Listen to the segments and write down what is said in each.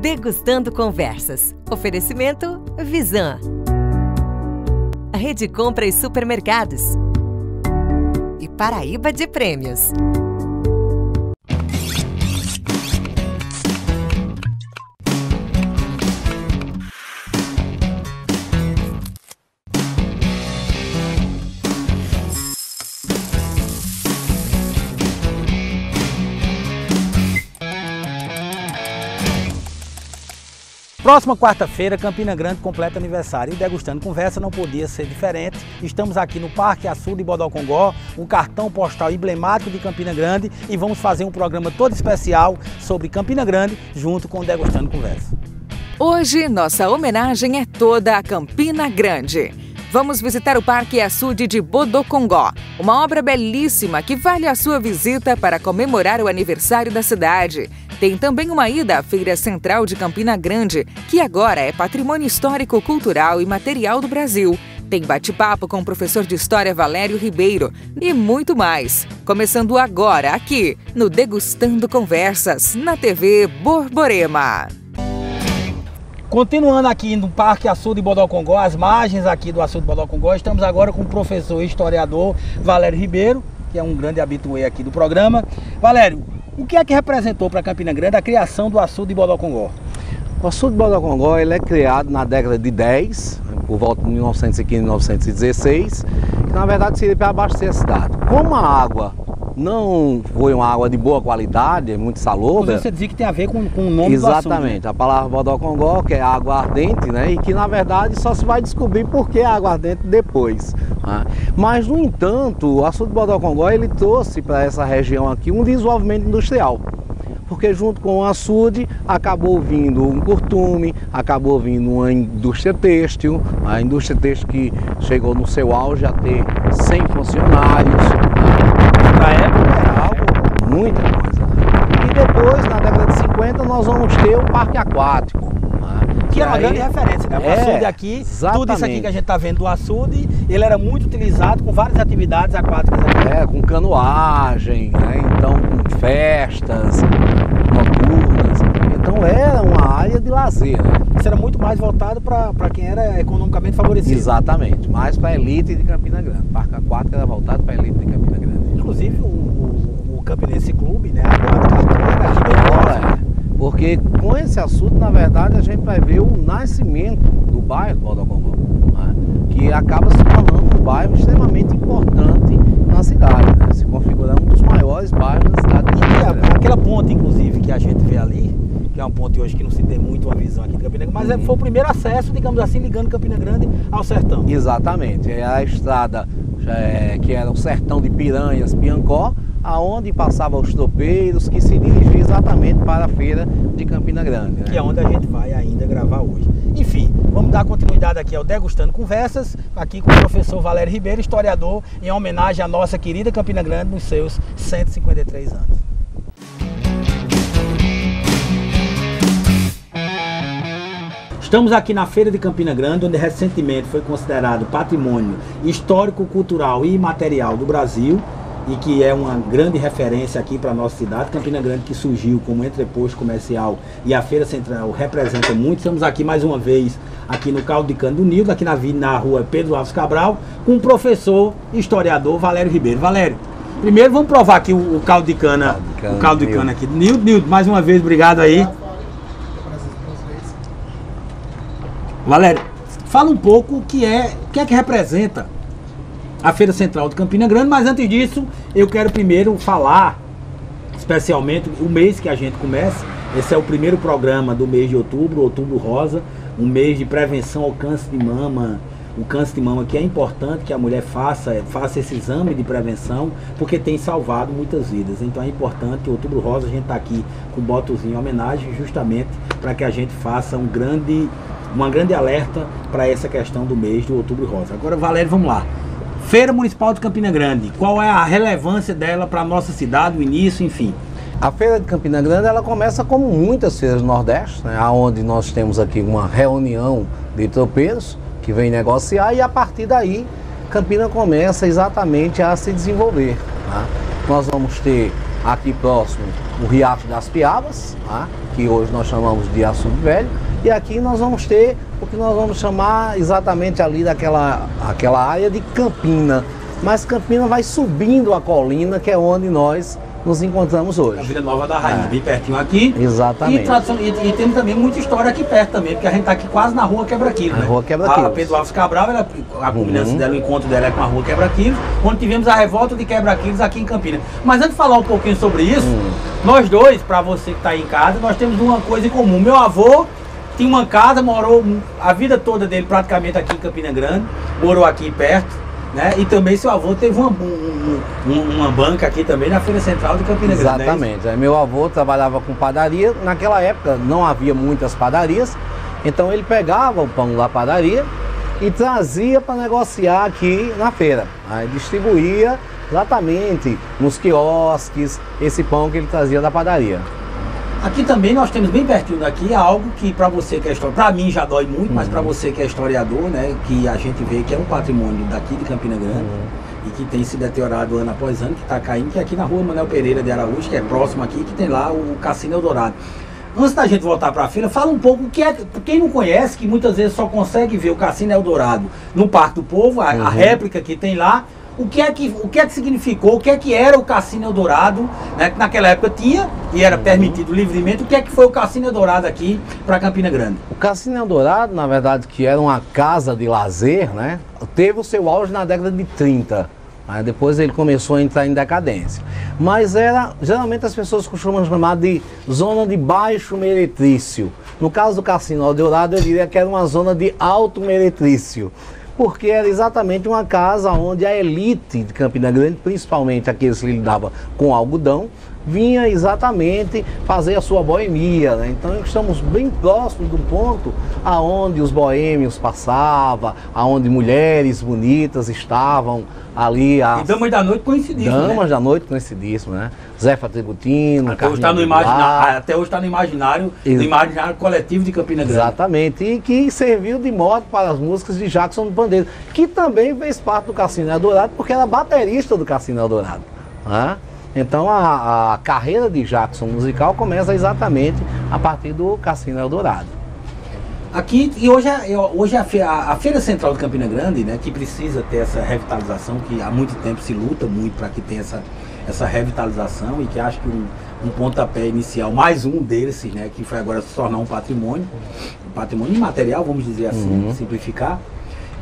Degustando Conversas. Oferecimento Visan. Rede Compra e Supermercados. E Paraíba de Prêmios. Próxima quarta-feira, Campina Grande completa aniversário e Degustando Conversa não podia ser diferente. Estamos aqui no Parque Açude de Bodocongó, um cartão postal emblemático de Campina Grande, e vamos fazer um programa todo especial sobre Campina Grande junto com o Degustando Conversa. Hoje, nossa homenagem é toda a Campina Grande. Vamos visitar o Parque Açude de Bodocongó, uma obra belíssima que vale a sua visita para comemorar o aniversário da cidade. Tem também uma ida à Feira Central de Campina Grande, que agora é Patrimônio Histórico, Cultural e Material do Brasil. Tem bate-papo com o professor de História Valério Ribeiro e muito mais. Começando agora aqui no Degustando Conversas, na TV Borborema. Continuando aqui no Parque Açude de Bodocongó, as margens aqui do Açude de Bodocongó, estamos agora com o professor e historiador Valério Ribeiro, que é um grande habitué aqui do programa. Valério, o que é que representou para Campina Grande a criação do Açude de Bodocongó? O Açude de Bodocongó ele é criado na década de 10, por volta de 1915 e 1916, que na verdade seria para abastecer a cidade. Como a água não foi uma água de boa qualidade, muito salobra. Você dizia que tem a ver com o nome exatamente, do açude, né? A palavra Bodocongó, que é água ardente, né? E que na verdade só se vai descobrir por que água ardente depois, né? Mas no entanto, o Açude de Bodocongó ele trouxe para essa região aqui um desenvolvimento industrial. Porque junto com o açude acabou vindo um curtume, acabou vindo uma indústria têxtil, a indústria têxtil que chegou no seu auge a ter 100 funcionários. Na época era algo, muita coisa. E depois, na década de 50, nós vamos ter o parque aquático. Que era uma grande referência, né? O açude aqui, exatamente. Tudo isso aqui que a gente está vendo do açude, ele era muito utilizado com várias atividades aquáticas aqui. Com canoagem, né? Então com festas noturnas. Então era uma área de lazer, né? Isso era muito mais voltado para quem era economicamente favorecido. Exatamente, mais para a elite de Campina Grande. O parque aquático era voltado para a elite de Campina Grande. Inclusive o Campinense Clube, né? Agora aqui bem próximo. Porque com esse açude, na verdade, a gente vai ver o nascimento do bairro Bodocongó, né? Que acaba se tornando um bairro extremamente importante na cidade, né? Se configurando um dos maiores bairros da cidade de Campina Grande. Aquela ponte, inclusive, que a gente vê ali, que é uma ponte hoje que não se tem muito uma visão aqui de Campina Grande, mas foi o primeiro acesso, digamos assim, ligando Campina Grande ao sertão. Exatamente, é a estrada que era o sertão de Piranhas, Piancó, aonde passavam os tropeiros que se dirigiam exatamente para a feira de Campina Grande, né? Que é onde a gente vai ainda gravar hoje. Enfim, vamos dar continuidade aqui ao Degustando Conversas, aqui com o professor Valério Ribeiro, historiador, em homenagem à nossa querida Campina Grande nos seus 153 anos. Estamos aqui na Feira de Campina Grande, onde recentemente foi considerado Patrimônio Histórico, Cultural e Material do Brasil, e que é uma grande referência aqui para a nossa cidade. Campina Grande, que surgiu como entreposto comercial, e a Feira Central representa muito. Estamos aqui mais uma vez aqui no Caldo de Cana do Nildo, aqui na rua Pedro Alves Cabral, com o professor historiador Valério Ribeiro. Valério, primeiro vamos provar aqui o caldo de cana, o caldo de cana aqui. Nildo, mais uma vez, obrigado aí. Valério, fala um pouco o que é que representa a Feira Central de Campina Grande, mas antes disso, eu quero primeiro falar, especialmente, o mês que a gente começa. Esse é o primeiro programa do mês de outubro, Outubro Rosa, um mês de prevenção ao câncer de mama. O câncer de mama, que é importante que a mulher faça esse exame de prevenção, porque tem salvado muitas vidas. Então é importante, Outubro Rosa, a gente está aqui com o botozinho em homenagem, justamente para que a gente faça uma grande alerta para essa questão do mês do Outubro Rosa. Agora, Valério, vamos lá. Feira Municipal de Campina Grande, qual é a relevância dela para a nossa cidade, o início, enfim? A Feira de Campina Grande ela começa como muitas feiras do Nordeste, né, onde nós temos aqui uma reunião de tropeiros que vem negociar, e a partir daí Campina começa exatamente a se desenvolver, né? Nós vamos ter aqui próximo o Riacho das Piabas, tá? Que hoje nós chamamos de Açude Velho, e aqui nós vamos ter o que nós vamos chamar exatamente ali aquela área de Campina, mas Campina vai subindo a colina, que é onde nós nos encontramos hoje. A Vila Nova da Rainha, bem pertinho aqui. Exatamente. E tem também muita história aqui perto também, porque a gente tá aqui quase na rua Quebra-Quilo, né? Rua Quebra-Quilo. A Pedro Alves Cabral, a combinação dela, o encontro dela é com a rua Quebra-Quilo, onde tivemos a revolta de Quebra-Quilos aqui em Campina. Mas antes de falar um pouquinho sobre isso, nós dois, para você que está aí em casa, nós temos uma coisa em comum. Meu avô tinha uma casa, morou a vida toda dele praticamente aqui em Campina Grande, morou aqui perto, né? E também seu avô teve uma banca aqui também na Feira Central de Campina Grande. Exatamente. Meu avô trabalhava com padaria. Naquela época não havia muitas padarias, então ele pegava o pão da padaria e trazia para negociar aqui na feira. Aí distribuía exatamente nos quiosques esse pão que ele trazia da padaria. Aqui também nós temos bem pertinho daqui algo que para você que é historiador, para mim já dói muito, mas para você que é historiador, né, que a gente vê que é um patrimônio daqui de Campina Grande e que tem se deteriorado ano após ano, que está caindo, que é aqui na rua Manuel Pereira de Araújo, que é próximo aqui, que tem lá o Cassino Eldorado. Antes da gente voltar para a feira, fala um pouco o que é, quem não conhece, que muitas vezes só consegue ver o Cassino Eldorado no Parque do Povo, a réplica que tem lá. O que é que significou, o que é que era o Cassino Eldorado, né, que naquela época tinha e era permitido livremente, o que é que foi o Cassino Eldorado aqui para Campina Grande? O Cassino Eldorado, na verdade, que era uma casa de lazer, né, teve o seu auge na década de 30, aí depois ele começou a entrar em decadência. Mas geralmente as pessoas costumam chamar de zona de baixo meretrício. No caso do Cassino Eldorado, eu diria que era uma zona de alto meretrício, porque era exatamente uma casa onde a elite de Campina Grande, principalmente aqueles que lidavam com algodão, vinha exatamente fazer a sua boemia, né? Então estamos bem próximos do ponto aonde os boêmios passavam, aonde mulheres bonitas estavam ali. E Damas da Noite conhecidíssimo, Damas da Noite conhecidíssimo, né? Zefa Tributino, até hoje está no imaginário, no imaginário coletivo de Campina Grande. Exatamente, e que serviu de modo para as músicas de Jackson do Pandeiro, que também fez parte do Cassino Eldorado, porque era baterista do Cassino Eldorado, né? Então a carreira de Jackson musical começa exatamente a partir do Cassino Eldorado. Aqui, e hoje a Feira Central de Campina Grande, né, que precisa ter essa revitalização, que há muito tempo se luta muito para que tenha essa revitalização, e que acho que um pontapé inicial, mais um deles, né, que foi agora se tornar um patrimônio imaterial, vamos dizer assim, simplificar,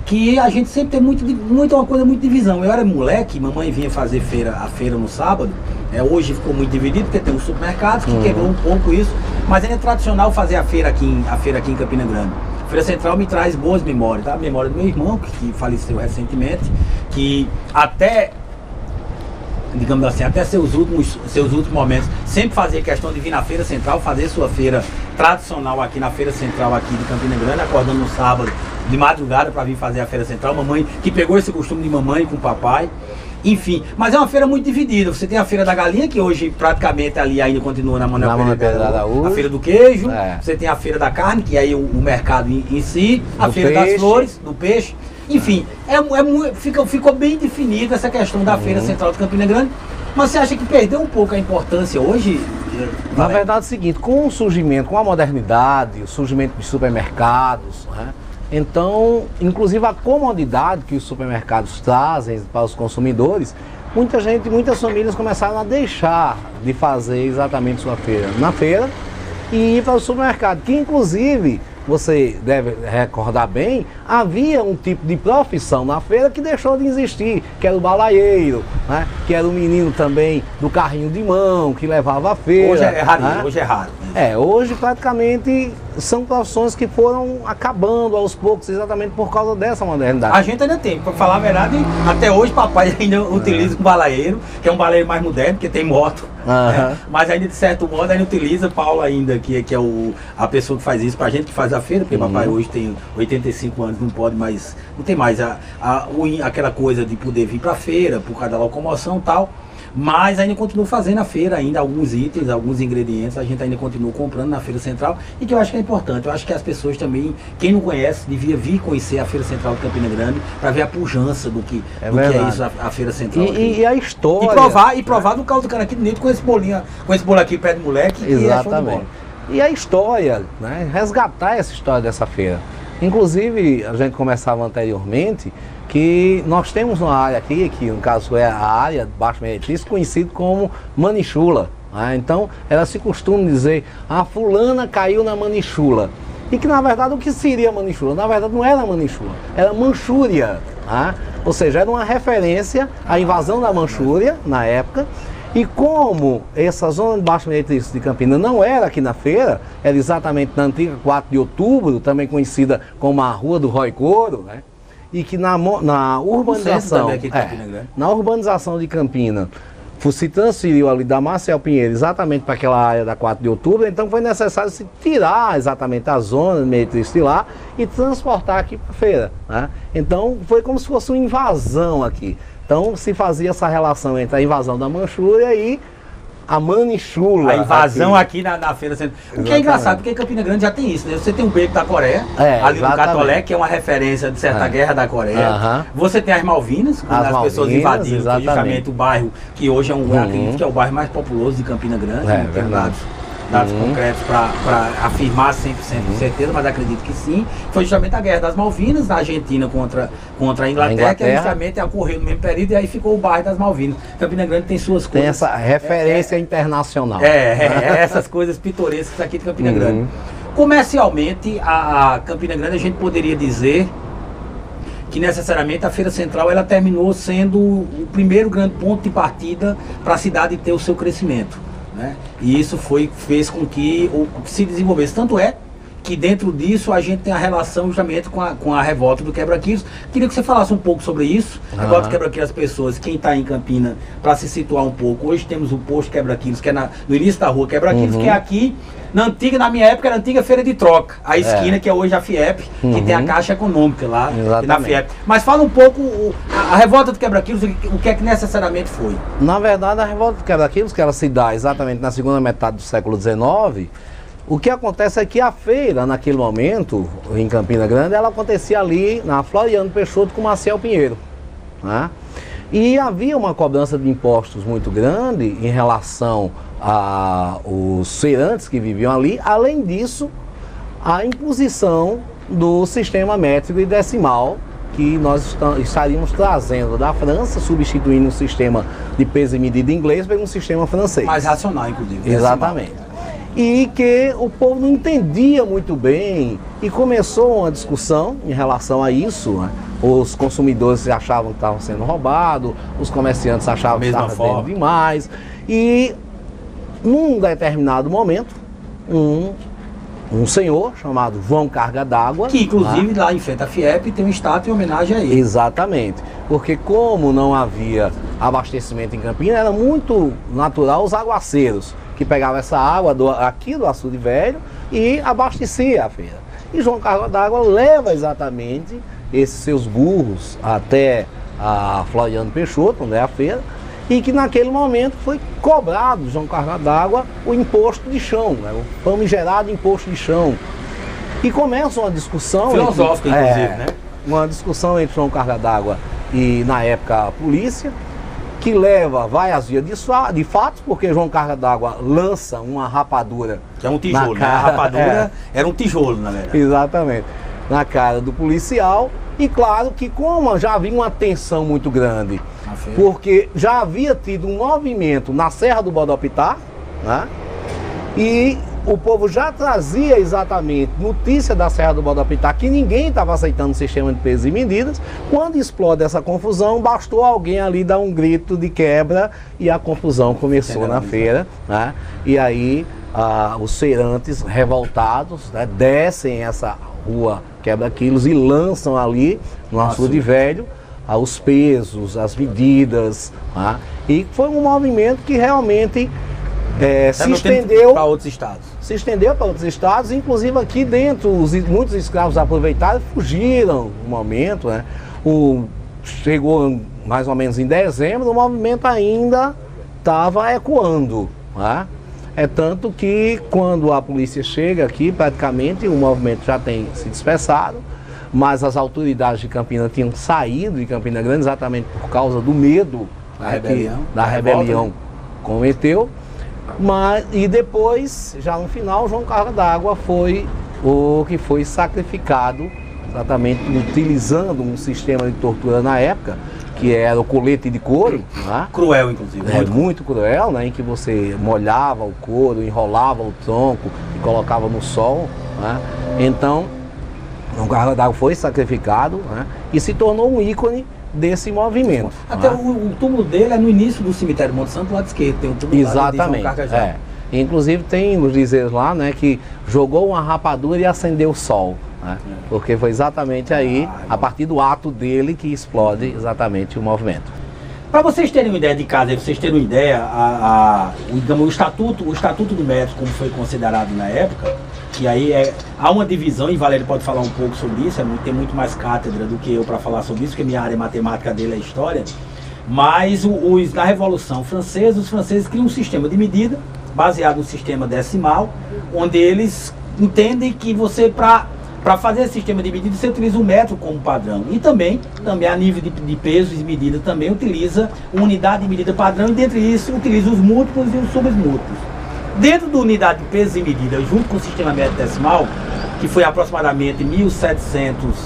que a gente sempre tem uma coisa muito divisão. Eu era moleque, mamãe vinha fazer a feira no sábado, hoje ficou muito dividido, porque tem os supermercados que quebrou um pouco isso, mas ainda é tradicional fazer a feira aqui em Campina Grande. A Feira Central me traz boas memórias, tá? A memória do meu irmão, que faleceu recentemente, que até, digamos assim, até seus últimos momentos, sempre fazia questão de vir na Feira Central, fazer sua feira tradicional aqui na Feira Central aqui de Campina Grande, acordando no sábado de madrugada para vir fazer a Feira Central. Mamãe, que pegou esse costume de mamãe com o papai, enfim. Mas é uma feira muito dividida. Você tem a Feira da Galinha, que hoje praticamente ali ainda continua na Manuel Pereira, a Feira do Queijo, você tem a Feira da Carne, que aí o mercado em si, a Feira das Flores, do Peixe. Enfim, ficou bem definida essa questão da Feira Central de Campina Grande. Mas você acha que perdeu um pouco a importância hoje? Na verdade é o seguinte, com o surgimento, com a modernidade, o surgimento de supermercados, né? Então, inclusive a comodidade que os supermercados trazem para os consumidores, muitas famílias começaram a deixar de fazer exatamente sua feira na feira e ir para o supermercado, que inclusive, você deve recordar bem, havia um tipo de profissão na feira que deixou de existir, que era o balaieiro, né? Que era o menino também do carrinho de mão, que levava a feira. Hoje é raro, né? Hoje é raro. Hoje praticamente são profissões que foram acabando aos poucos, exatamente por causa dessa modernidade. A gente ainda tem, para falar a verdade, até hoje papai ainda utiliza um balaieiro, que é um balaieiro mais moderno, porque tem moto, né? Mas ainda de certo modo ainda utiliza Paulo ainda, que é a pessoa que faz isso pra gente, que faz a feira, porque papai hoje tem 85 anos, não tem mais aquela coisa de poder vir pra feira, por causa da locomoção e tal. Mas ainda continuo fazendo a feira, ainda alguns itens, alguns ingredientes, a gente ainda continua comprando na Feira Central, e que eu acho que é importante. Eu acho que as pessoas também, quem não conhece, devia vir conhecer a Feira Central de Campina Grande para ver a pujança do que é isso, a Feira Central. E a história. E provar do caldo de cana aqui bonito com esse bolinho, com esse bolo aqui pé de moleque, que é show de bola. E a história, né? Resgatar essa história dessa feira. Inclusive, a gente conversava anteriormente que nós temos uma área aqui, que no caso é a área Baixo Meretriz, conhecido como Manichula. Né? Então, ela se costuma dizer, a fulana caiu na Manichula. E que, na verdade, o que seria Manichula? Na verdade, não era Manichula, era Manchúria. Né? Ou seja, era uma referência à invasão da Manchúria, na época. E como essa zona de Baixo Meretriz de Campina não era aqui na feira, era exatamente na antiga 4 de outubro, também conhecida como a Rua do Rói Couro, né? E que na urbanização, na urbanização de Campina, se transferiu ali da Marcel Pinheiro exatamente para aquela área da 4 de outubro, então foi necessário se tirar exatamente a zona de Meretriz de lá e transportar aqui para a feira. Né? Então foi como se fosse uma invasão aqui. Então se fazia essa relação entre a invasão da Manchúria e a Manichula. A invasão aqui na Feira Central. O que é engraçado, porque em Campina Grande já tem isso, né? Você tem o Beco da Coreia, ali do Catolé, que é uma referência de certa guerra da Coreia. Você tem as Malvinas, quando as pessoas invadiram justamente o bairro, que hoje é acredito que é o bairro mais populoso de Campina Grande. Tem dados concretos para afirmar 100% com certeza, mas acredito que sim. Foi justamente a Guerra das Malvinas, da Argentina contra a Inglaterra, que justamente ocorreu no mesmo período, e aí ficou o bairro das Malvinas. Campina Grande tem suas coisas... Tem essa referência internacional. Essas coisas pitorescas aqui de Campina Grande. Comercialmente, a Campina Grande, a gente poderia dizer que necessariamente a Feira Central ela terminou sendo o primeiro grande ponto de partida para a cidade ter o seu crescimento. Né? E isso fez com que se desenvolvesse. Tanto é que dentro disso a gente tem a relação justamente com a revolta do Quebra-Quilos. Queria que você falasse um pouco sobre isso. A revolta do Quebra-Quilos, as pessoas, quem está em Campina, para se situar um pouco. Hoje temos o posto Quebra-Quilos, que é no início da rua Quebra-Quilos, que é aqui, na minha época era a antiga Feira de Troca. A esquina que é hoje a FIEP, que tem a Caixa Econômica lá na FIEP. Mas fala um pouco, a revolta do Quebra-Quilos, o que é que necessariamente foi? Na verdade, a revolta do Quebra-Quilos, que ela se dá exatamente na segunda metade do século XIX, o que acontece é que a feira, naquele momento, em Campina Grande, ela acontecia ali na Floriano Peixoto com Marcel Pinheiro. Né? E havia uma cobrança de impostos muito grande em relação aos feirantes que viviam ali. Além disso, a imposição do sistema métrico e decimal que nós estaríamos trazendo da França, substituindo o sistema de peso e medida inglês por um sistema francês. Mais racional, inclusive. Exatamente. E que o povo não entendia muito bem e começou uma discussão em relação a isso. Né? Os consumidores achavam que estavam sendo roubados, os comerciantes achavam que estavam vendendo demais. E num determinado momento, um senhor chamado João Carga d'Água, que inclusive lá em frente à FIEP tem uma estátua em homenagem a ele. Exatamente, porque como não havia abastecimento em Campina, era muito natural os aguaceiros que pegavam essa água aqui do Açude Velho e abastecia a feira. E João Carga d'Água leva exatamente esses seus burros até a Floriano Peixoto, onde é a feira, e que naquele momento foi cobrado João Carga d'Água o imposto de chão, né? O famigerado imposto de chão. E começa uma discussão... filosófica, inclusive, né? Uma discussão entre João Carga d'Água e, na época, a polícia, que vai às vias de fato, porque João Carga d'Água lança uma rapadura. Que é um tijolo, né? A rapadura era um tijolo, na verdade. Exatamente. Na cara do policial. E claro que como já havia uma tensão muito grande, porque já havia tido um movimento na Serra do Bodopitá, né? E o povo já trazia exatamente notícia da Serra do Bodopitá que ninguém estava aceitando o sistema de pesos e medidas. Quando explode essa confusão, bastou alguém ali dar um grito de quebra e a confusão começou na feira, né? E aí os feirantes revoltados, né, descem essa rua Quebra-Quilos e lançam ali no Açude Velho os pesos, as medidas, né? E foi um movimento que realmente se estendeu para outros estados. Se estendeu para outros estados, inclusive aqui dentro, muitos escravos aproveitaram e fugiram no momento, né? Chegou mais ou menos em dezembro, o movimento ainda estava ecoando, né? É tanto que quando a polícia chega aqui, praticamente o movimento já tem se dispersado, mas as autoridades de Campina tinham saído de Campina Grande exatamente por causa do medo da rebelião né? cometeu. E depois, já no final, João Carlos d'Água foi o que foi sacrificado, exatamente utilizando um sistema de tortura na época, que era o colete de couro, né? Cruel, inclusive. Muito cruel, né? Em que você molhava o couro, enrolava o tronco e colocava no sol, né? Então, João Carlos d'Água foi sacrificado, né? E se tornou um ícone desse movimento. Até né? o túmulo dele é no início do cemitério Monte Santo, lado esquerdo. Tem um túmulo exatamente. Lá de João Carcajá. Inclusive tem os dizeres lá, né, que jogou uma rapadura e acendeu o sol, né? Porque foi exatamente aí, a partir do ato dele, que explode exatamente o movimento. Para vocês terem uma ideia de casa, vocês terem uma ideia, o estatuto do médico, como foi considerado na época, que aí há uma divisão, e Valério pode falar um pouco sobre isso, tem muito mais cátedra do que eu para falar sobre isso, porque minha área matemática dele é história, mas na Revolução Francesa, os franceses criam um sistema de medida, baseado no sistema decimal, onde eles entendem que você, para fazer esse sistema de medida, você utiliza o metro como padrão. E também a nível de peso e medida, também utiliza uma unidade de medida padrão, e dentre isso utiliza os múltiplos e os submúltiplos. Dentro da unidade de peso e medida, junto com o sistema métrico decimal, que foi aproximadamente 1700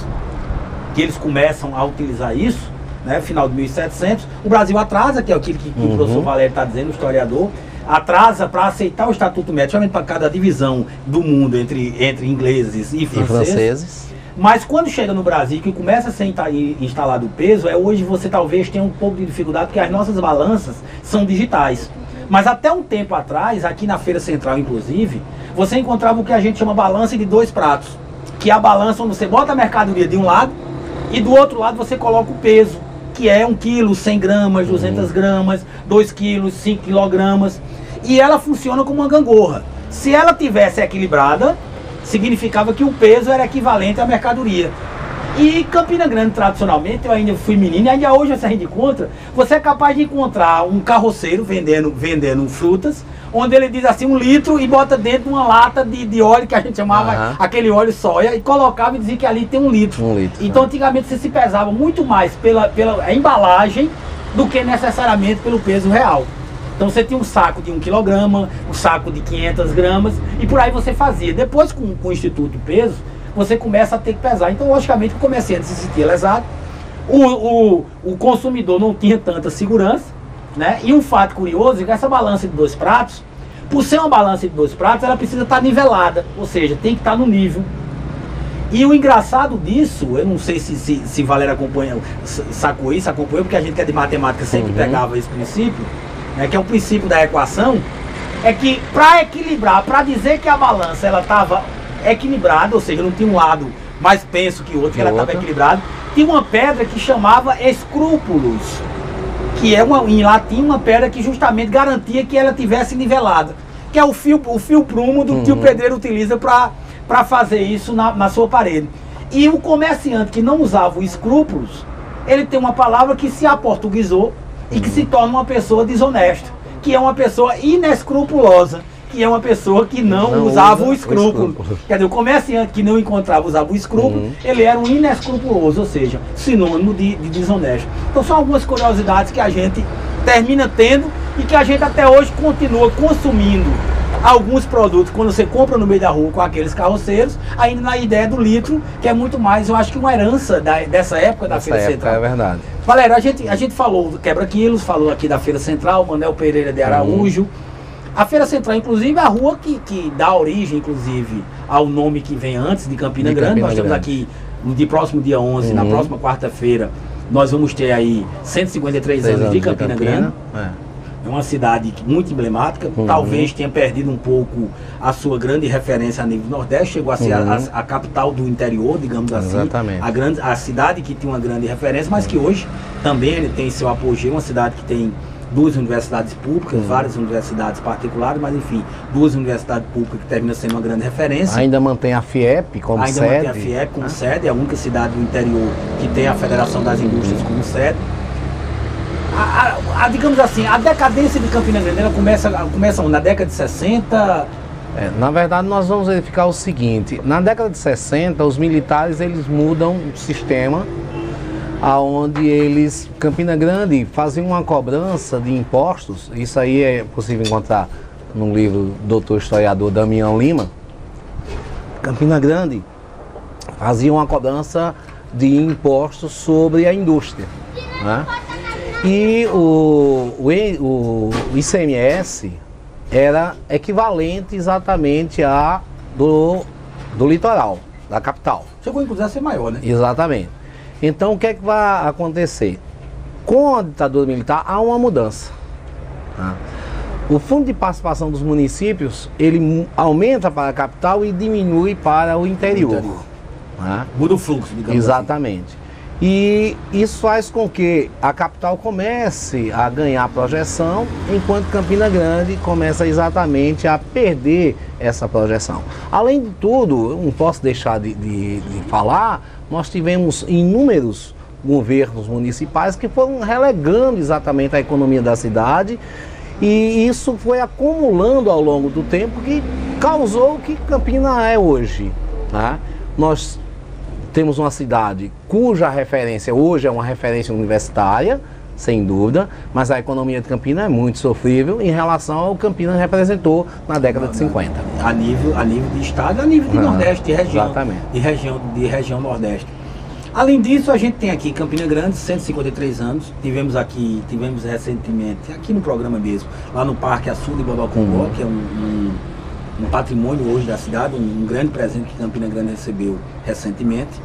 que eles começam a utilizar isso, né, final de 1700, o Brasil atrasa, que é aquilo que o professor Valério está dizendo, o historiador, atrasa para aceitar o Estatuto Médico, justamente para cada divisão do mundo entre ingleses e franceses. Mas quando chega no Brasil, que começa a ser instalado o peso, hoje você talvez tenha um pouco de dificuldade, porque as nossas balanças são digitais. Mas até um tempo atrás, aqui na Feira Central inclusive, você encontrava o que a gente chama balança de 2 pratos, que é a balança onde você bota a mercadoria de um lado e do outro lado você coloca o peso, que é 1 quilo, 100 gramas, 200 gramas, 2 quilos, 5 quilogramas. E ela funciona como uma gangorra. Se ela tivesse equilibrada, significava que o peso era equivalente à mercadoria. E Campina Grande, tradicionalmente, eu ainda fui menino, e ainda hoje a gente encontra, você é capaz de encontrar um carroceiro vendendo frutas, onde ele diz assim 1 litro e bota dentro uma lata de óleo, que a gente chamava aquele óleo soia, e colocava e dizia que ali tem 1 litro. 1 litro. Então antigamente você se pesava muito mais pela embalagem do que necessariamente pelo peso real. Então você tinha um saco de 1 quilograma, um saco de 500 gramas, e por aí você fazia. Depois com o Instituto Peso, você começa a ter que pesar. Então logicamente o comerciante se sentia lesado, o consumidor não tinha tanta segurança, né? E um fato curioso é que essa balança de 2 pratos, por ser uma balança de 2 pratos, ela precisa estar nivelada, ou seja, tem que estar no nível. E o engraçado disso, eu não sei se Valéria acompanhou, porque a gente que é de matemática sempre pegava esse princípio, né, que é o princípio da equação, é que para equilibrar, para dizer que a balança ela estava equilibrada, ou seja, não tinha um lado mais penso que o outro, que ela estava equilibrada, tinha uma pedra que chamava escrúpulos, que é em latim uma pedra que justamente garantia que ela tivesse nivelada, que é o fio prumo do que o pedreiro utiliza para fazer isso na sua parede. E o comerciante que não usava o escrúpulos, ele tem uma palavra que se aportuguesou e que se torna uma pessoa desonesta, que é uma pessoa inescrupulosa, que é uma pessoa que não usava o escrúpulo. Quer dizer, o comerciante que não usava o escrúpulo, ele era um inescrupuloso, ou seja, sinônimo de desonesto. Então são algumas curiosidades que a gente termina tendo e que a gente até hoje continua consumindo alguns produtos, quando você compra no meio da rua com aqueles carroceiros, ainda na ideia do litro, que é muito mais, eu acho que uma herança dessa época da Feira Central. É verdade. Valério, a gente falou do quebra-quilos, falou aqui da Feira Central, Manuel Pereira de Araújo. A Feira Central, inclusive, é a rua que dá origem, inclusive, ao nome que vem antes de Campina Grande. Nós temos aqui, no próximo dia 11, na próxima quarta-feira, nós vamos ter aí 153 anos de Campina Grande. É uma cidade muito emblemática, talvez tenha perdido um pouco a sua grande referência a nível Nordeste, chegou a ser a capital do interior, digamos assim. Exatamente. A cidade que tinha uma grande referência, mas que hoje também ele tem seu apogeu, uma cidade que tem 2 universidades públicas, várias universidades particulares, mas enfim, 2 universidades públicas que terminam sendo uma grande referência. Ainda mantém a FIEP como sede. Ainda mantém a FIEP como sede, é a única cidade do interior que tem a Federação das Indústrias como sede. digamos assim, a decadência de Campina Grande, ela começa na década de 60... Na verdade, nós vamos verificar o seguinte, na década de 60, os militares eles mudam o sistema, onde eles, Campina Grande, faziam uma cobrança de impostos, isso aí é possível encontrar no livro do doutor historiador Damião Lima. Campina Grande fazia uma cobrança de impostos sobre a indústria, né? E o ICMS era equivalente exatamente a do litoral, da capital. Chegou inclusive a ser maior, né? Exatamente. Então o que é que vai acontecer? Com a ditadura militar há uma mudança, tá? O fundo de participação dos municípios, ele aumenta para a capital e diminui para o interior. Tá? Muda o fluxo, digamos. Exatamente. Assim. E isso faz com que a capital comece a ganhar projeção, enquanto Campina Grande começa exatamente a perder essa projeção. Além de tudo, não posso deixar de falar, nós tivemos inúmeros governos municipais que foram relegando exatamente a economia da cidade, e isso foi acumulando ao longo do tempo, que causou o que Campina é hoje, tá? Nós temos uma cidade cuja referência hoje é uma referência universitária, sem dúvida, mas a economia de Campina é muito sofrível em relação ao que Campina representou na década de 50. A nível de estado, a nível de Nordeste, de região, exatamente. de região Nordeste. Além disso, a gente tem aqui Campina Grande, 153 anos, tivemos recentemente, aqui no programa mesmo, lá no Parque Açude de Bodocongó, que é um patrimônio hoje da cidade, um grande presente que Campina Grande recebeu recentemente.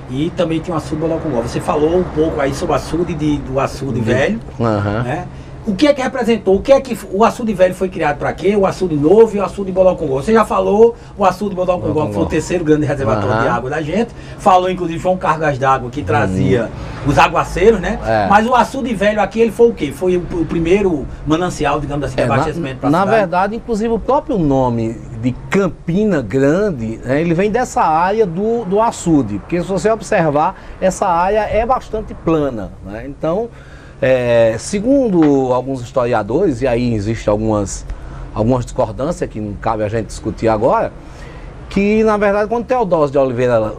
E também tem o açude de Bodocongó. Você falou um pouco aí sobre o açude do açude velho, né? O que é que representou? O que é que o açude velho foi criado para quê? O açude novo e o açude de Bodocongó. Você já falou o açude de Bodocongó, que foi o terceiro grande reservatório de água da gente. Falou inclusive João Cargas d'Água, que trazia os aguaceiros, né? Mas o açude velho aqui, ele foi o quê? Foi o primeiro manancial, digamos assim, de abastecimento para a cidade. Na verdade, inclusive o próprio nome de Campina Grande, né, ele vem dessa área do açude, porque se você observar, essa área é bastante plana, né? Então, segundo alguns historiadores, e aí existem algumas discordâncias que não cabe a gente discutir agora, que na verdade quando Teodósio de Oliveira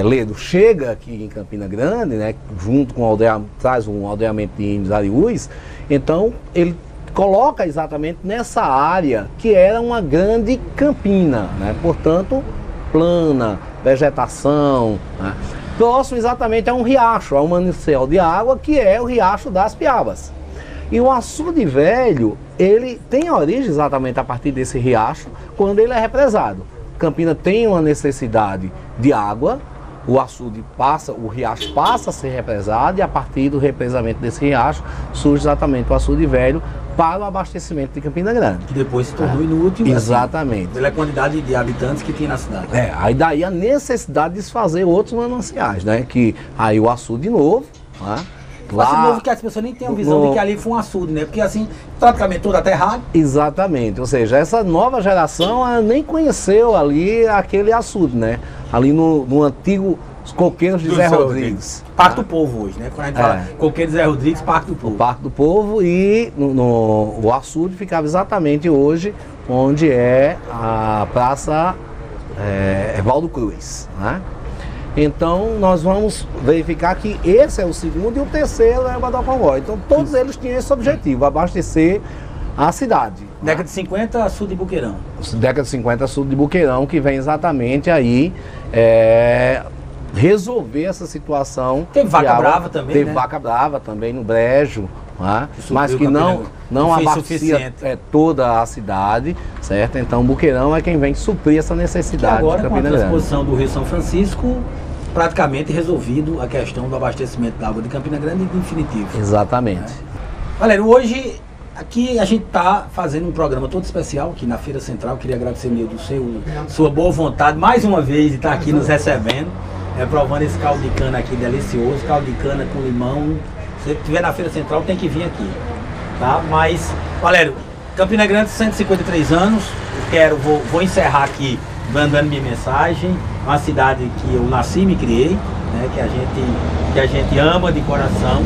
Ledo chega aqui em Campina Grande, né, junto com traz um aldeamento de índios ariús, então ele coloca exatamente nessa área que era uma grande campina, né, portanto plana, vegetação, né, próximo exatamente a um riacho, a um manancial de água, que é o Riacho das Piabas. E o açude velho, ele tem origem exatamente a partir desse riacho, quando ele é represado. Campina tem uma necessidade de água, o riacho passa a ser represado, e a partir do represamento desse riacho surge exatamente o açude velho para o abastecimento de Campina Grande. Que depois se tornou inútil. Exatamente. Assim, pela quantidade de habitantes que tinha na cidade. Aí daí a necessidade de se fazer outros mananciais, né? Que aí o açude novo, né? Lá, novo que as pessoas nem têm a visão de que ali foi um açude, né? Porque assim, praticamente toda aterrado. Exatamente, ou seja, essa nova geração nem conheceu ali aquele açude, né? Ali no antigo Coqueiros de Zé Rodrigues. Parque do Povo hoje, né? Quando a gente fala Coqueiros de Zé Rodrigues, Parque do Povo. O Parque do Povo, e o açude ficava exatamente hoje onde é a Praça Evaldo Cruz, né? Então nós vamos verificar que esse é o segundo, e o terceiro é o Bodocongó. Então todos eles tinham esse objetivo, abastecer a cidade. Década de 50, açude de Buqueirão. Década de 50, açude de Buqueirão, que vem exatamente aí resolver essa situação. Teve Vaca Brava também, Teve Vaca Brava também no Brejo, né? Mas que não abastecia toda a cidade, certo? Então Buqueirão é quem vem suprir essa necessidade. E agora, com a transposição do Rio São Francisco, praticamente resolvido a questão do abastecimento da água de Campina Grande em definitivo. Exatamente. Galera, hoje aqui a gente está fazendo um programa todo especial aqui na Feira Central. Queria agradecer mesmo sua boa vontade mais uma vez de estar aqui nos recebendo, provando esse caldo de cana aqui delicioso, caldo de cana com limão. Se você estiver na Feira Central, tem que vir aqui, tá? Mas, Valério, Campina Grande, 153 anos. Vou encerrar aqui mandando minha mensagem. Uma cidade que eu nasci e me criei, né? Que a gente ama de coração.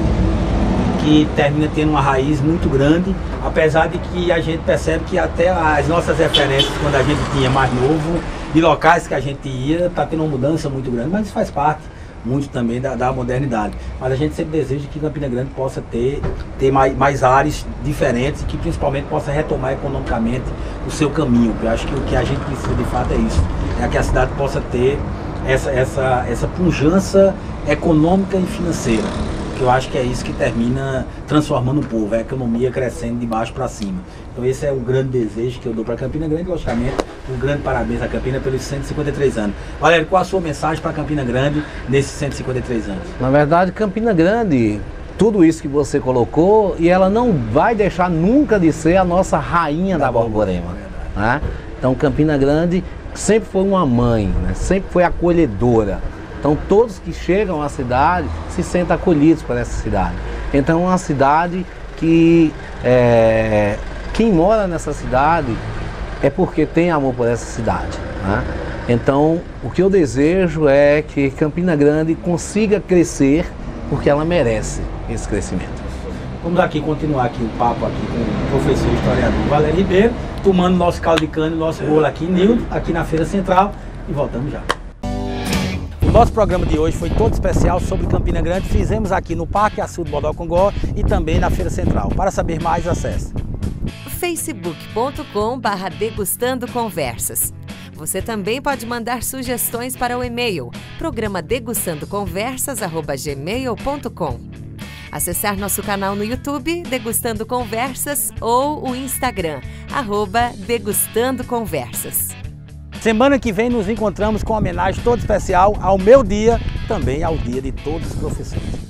que termina tendo uma raiz muito grande, apesar de que a gente percebe que até as nossas referências, quando a gente tinha mais novo, de locais que a gente ia, está tendo uma mudança muito grande, mas isso faz parte muito também da modernidade. Mas a gente sempre deseja que Campina Grande possa ter mais áreas diferentes e que principalmente possa retomar economicamente o seu caminho. Eu acho que o que a gente precisa de fato é isso, é que a cidade possa ter essa pujança econômica e financeira. Que eu acho que é isso que termina transformando o povo, é a economia crescendo de baixo para cima. Então esse é o grande desejo que eu dou para Campina Grande, logicamente, um grande parabéns a Campina pelos 153 anos. Valério, qual a sua mensagem para Campina Grande nesses 153 anos? Na verdade, Campina Grande, tudo isso que você colocou, e ela não vai deixar nunca de ser a nossa rainha da Borborema. Né? Então Campina Grande sempre foi uma mãe, né? Sempre foi acolhedora. Então todos que chegam à cidade se sentem acolhidos por essa cidade. Então é uma cidade que quem mora nessa cidade é porque tem amor por essa cidade. Né? Então o que eu desejo é que Campina Grande consiga crescer porque ela merece esse crescimento. Vamos aqui continuar aqui o papo aqui com o professor historiador Valério Ribeiro, tomando nosso caldo de cana e nosso bolo aqui em Nildo, aqui na Feira Central, e voltamos já. O nosso programa de hoje foi todo especial sobre Campina Grande. Fizemos aqui no Parque Açude Bodocongó e também na Feira Central. Para saber mais, acesse facebook.com/degustando conversas. Você também pode mandar sugestões para o e-mail programadegustandoconversas@gmail.com. Acessar nosso canal no YouTube, Degustando Conversas, ou o Instagram, @Degustando Conversas. Semana que vem nos encontramos com uma homenagem toda especial ao meu dia, também ao dia de todos os professores.